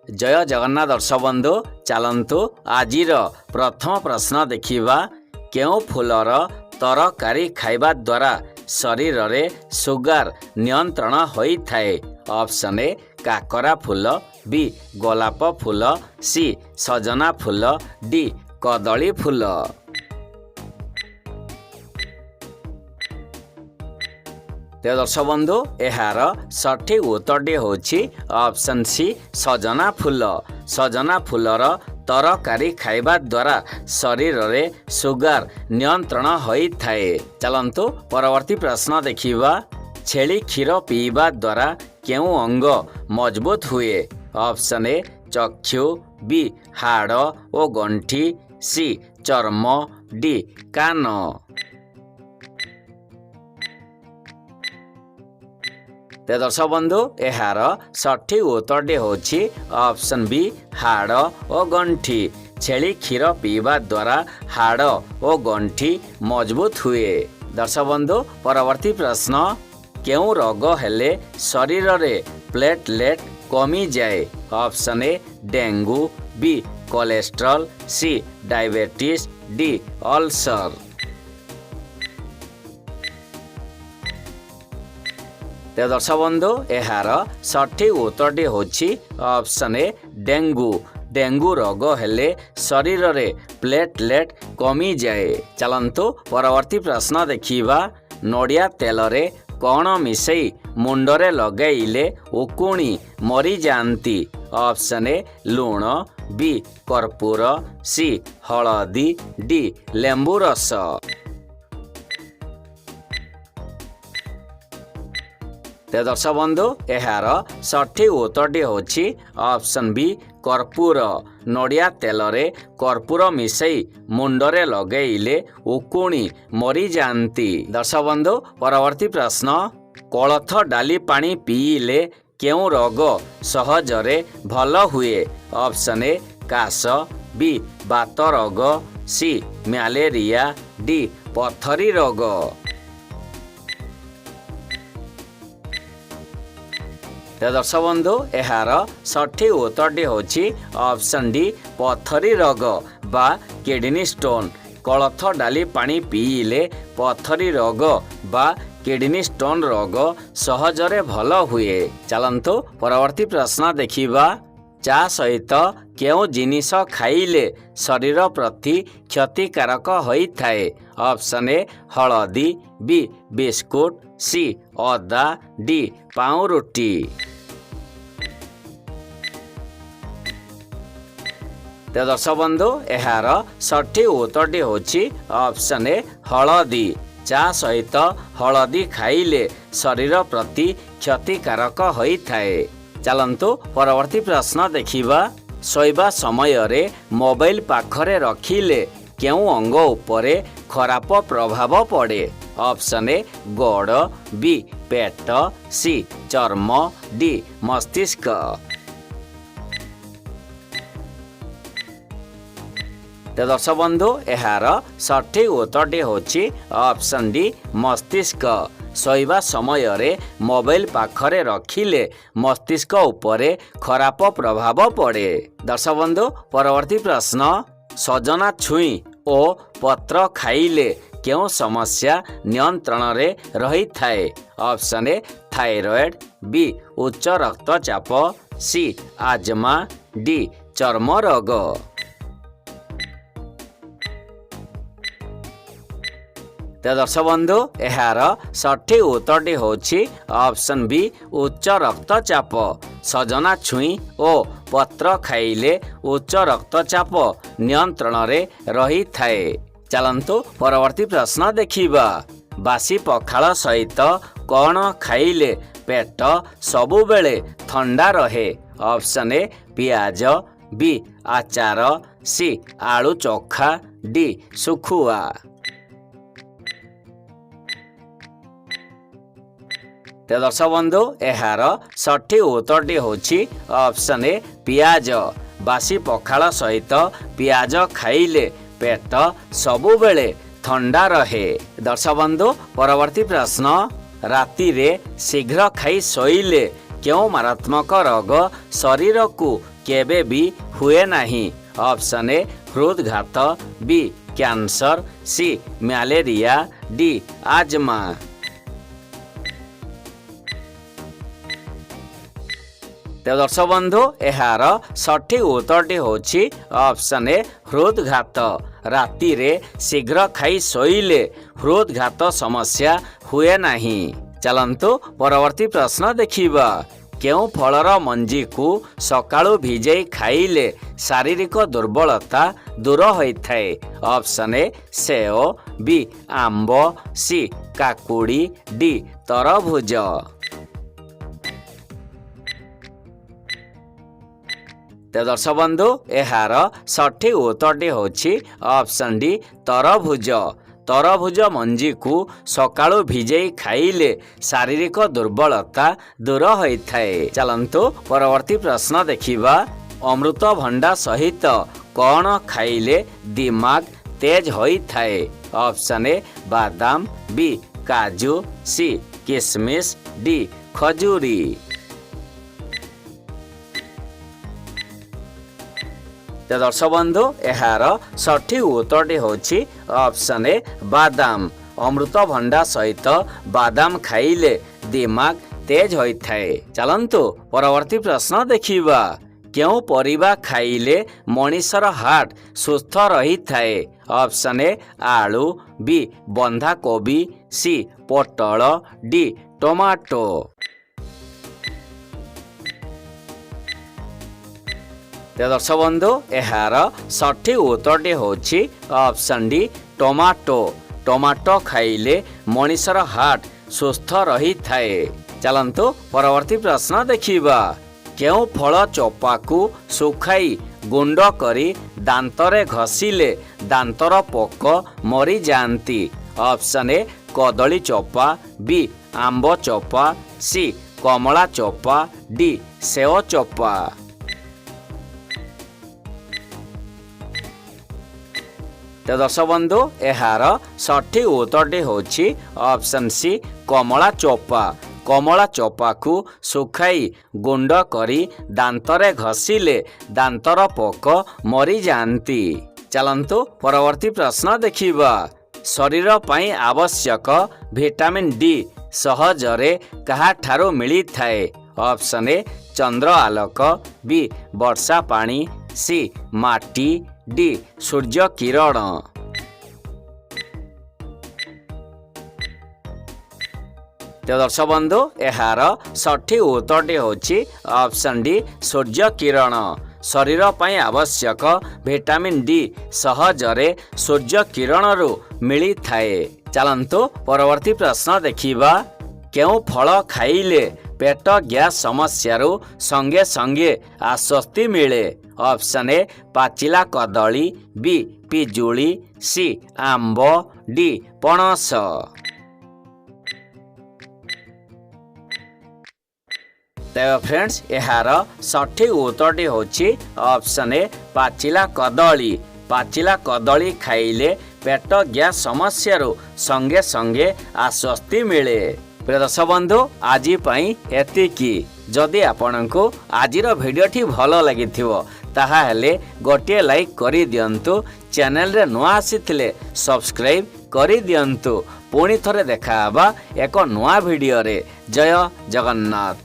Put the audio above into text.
जय जगन्नाथ दर्शक बंधु चलतु आजिर प्रथम प्रश्न देखिबा केउ फूलर तरकारी खाइबा द्वारा शरीर रे सुगार नियंत्रण होई थाए। Option A Kakra fool, B गोलाप फूल, सी सजना फूल, डी कदली फूल। तो दर्शक बंधु यार सठिक उत्तरटी होछि ऑप्शन सी सजना फूल। सजना फूलर तरकारी खाइबा द्वारा शरीर रे सुगार नियंत्रण होई थाए। चलंतु परवर्ती प्रश्न देखिबा छेली क्षीर पीवा द्वारा केउ अंग मजबूत हुए। ऑप्शन ए चक्षु, बी हाड़ ओ गंठी, सी चर्म, डी कान। तो दर्शक बंधु यार सठिक उत्तरटी होछि ऑप्शन बी हाड़ ओ गंठी। छेली क्षीर पीवा द्वारा हाड़ ओ गंठी मजबूत हुए। दर्शक बंधु परवर्ती प्रश्न केउ रोग हेले शरीर रे प्लेटलेट कमी जाए। Option A dengue, B cholesterol, C diabetes, D ulcer. तो दर्शक बंधु यार सठिक उत्तरटी होछि ऑप्शन ए डेंगू। डेंगू रोग हेले शरीर रे प्लेटलेट कमी जाए। चलंतु परवर्ती प्रश्न देखिबा नड़िया तेल रे कौन मिसई मुंडरे लगेइले उकुणी मरी जाती। ऑप्शन ए लूण, बी कर्पूर, सी हलदी, डी लेंबू रस। तो दर्शक बंधु यार सठिक उत्तरटी होछि ऑप्शन बी कर्पूर। नड़िया तेल रे कर्पूर मिसई मुंडरे लगेइले उकुणी मरी जाती। दर्शक बंधु परवर्ती प्रश्न कोलथ डाली पानी पीले केउ रोग सहजरे भल हुए। ऑप्शन ए काश, बी बात रोग, सी मलेरिया, डी पथरी रोग। तो दर्शक बंधु यार सठिक उत्तरटी होछि ऑप्शन डी पथरी रोग बा किडनी स्टोन। कोलथ डाली पानी पीले पथरी रोग बा किडनी स्टोन रोग सहजरे भल हुए। चलंतु परवर्ती प्रश्न देखिबा चा सहित केउ जिनिस खाइले शरीर प्रति क्षतिकारक होई थाए। ऑप्शन ए हलदी, बी बिस्कुट, सी अदा, डी पाउरुटी। तो दर्शक बंधु यार सठिक उत्तरटी होछि ऑप्शन ए हलदी। चा सहित हलदी खाइले शरीर प्रति क्षतिकारक होई थाए। चलंतु परवर्ती प्रश्न देखिबा सोइबा समय रे मोबाइल पाखरे रखिले केउ अंग उपरे खराब प्रभाव पड़े। ऑप्शन ए गोड़, बी पेट, सी चर्म, डी मस्तिष्क। तो दर्शक बंधु यार सठिक उत्तरटी होछि ऑप्शन डी मस्तिष्क। सोइबा समय रे मोबाइल पाखरे रखिले मस्तिष्क उपरे खराब प्रभाव पड़े। दर्शक बंधु परवर्ती प्रश्न सजना छुई ओ पत्र खाइले केउ समस्या नियंत्रण रे रही थाए। ऑप्शन ए थायराइड, बी उच्च रक्तचाप, सी आजमा, डी चर्म रोग। तो दर्शक बंधु यार सठिक उत्तरटी होछि ऑप्शन बी उच्च रक्तचाप। सजना छुई ओ पत्र खाइले उच्च रक्तचाप नियंत्रण रे रही थाए। चलंतु परवर्ती प्रश्न देखिबा बासी पखाल सहित कौन खाइले पेट सबु बेले ठंडा रहे। ऑप्शन ए पियाज, बी आचार, सी आलू चोखा, डी सुखुआ। तो दर्शक बंधु यार सठिक उत्तरटी होछि ऑप्शन ए पियाज। बासी पखाल सहित पियाज खाइले पेट सबु बेले ठंडा रहे। दर्शक बंधु परवर्ती प्रश्न राति रे शीघ्र खाई सोइले केउ मारात्मक रोग शरीर को केबे भी हुए नहीं। ऑप्शन ए हृदघात, बी कैंसर, सी मलेरिया, डी आजमा। तो दर्शक बंधु यार सठिक उत्तरटी होछि ऑप्शन ए हृदघात। राति रे शीघ्र खाई शोइले हृदघात समस्या हुए नहीं। चलंतु परवर्ती प्रश्न देखिबा। केउं फलर मंजी को सकाळु भिजई खाइले शारीरिक दुर्बलता दूर होइथाए। ऑप्शन ए सेओ, बी आंब, सी काकुड़ी, डी तरभुज। तो दर्शक बंधु यार सठिक उत्तरटी होछि ऑप्शन डी तरभुज। तरभुज मंजी को सकाळु भिजई खाइले शारीरिक दुर्बलता दूर होइथाए। चलंतु परवर्ती प्रश्न देखिबा। अमृतभंडा सहित कौन खाइले दिमाग तेज होइथाए। ऑप्शन ए बादाम, बी काजू, सी किशमिश, डी खजूरी। तो दर्शक बंधु यार सठिक उत्तरटी होछि ऑप्शन ए बादाम। अमृतभंडा सहित बादाम खाइले दिमाग तेज होइथाए। चलंतु परवर्ती प्रश्न देखिबा। केउं परिबा खाइले मनीषर हार्ट सुस्थ रही थाए। ऑप्शन ए आलू, बी बंधा कोबी, सी पोटल, डी टमाटो। तो दर्शक बंधु यार सठिक उत्तरटी होछि ऑप्शन डी टमाटो। टमाटो खाइले मनीषर हार्ट सुस्थ रही थाए। चलंतु परवर्ती प्रश्न देखिबा। केउं फल चोपा को सुखाई गुंड करी दांतरे घसीले दांतर पोक मरी जाती। Option A Kadali Chopa, B Amb Chopa, C Kamala Chopa, D save चोपा। तो दर्शक बंधु यार सठिक उत्तरटी होछि ऑप्शन सी कमला चोपा। कमला चोपा को सुखाई गुंड करी दांतरे घसीले दांतर पोक मरी जाती। चलंतु परवर्ती प्रश्न देखिबा। शरीर पई आवश्यक विटामिन डी सहजरे कहा ठारो मिली थाए। Option A Chandra Alok, B वर्षा पानी, सी माटी, डी सूर्य किरण। तो दर्शक बंधु यार सठिक उत्तरटी होछि ऑप्शन डी सूर्य किरण। शरीर पई आवश्यक विटामिन डी सहजरे सूर्य किरणरू मिली थाए। चलंतु परवर्ती प्रश्न देखिबा। केउं फल खाइले पेट गैस समस्यारू संगे संगे आश्वस्ति मिले। Option A पाचिला Kadali, B पिजुली, C Amb, D पणस। तो फ्रेंड्स यार सठिक उत्तरटी होछि ऑप्शन ए पाचिला कदली। पाचिला कदली खाइले पेट गैस समस्यारू संगे संगे आश्वस्ति मिले। प्रिय दर्शक बंधु आज पई एतिकी। जदि आपनको आजिर भिडियोटी भल लागिथिवो ताहा हेले गोटे लाइक करि दियंतु। चैनल रे नुआ आसीथिले सब्सक्राइब करि दियंतु। पुणी थरे देखा हबा एक नुआ भिडियो रे। जय जगन्नाथ।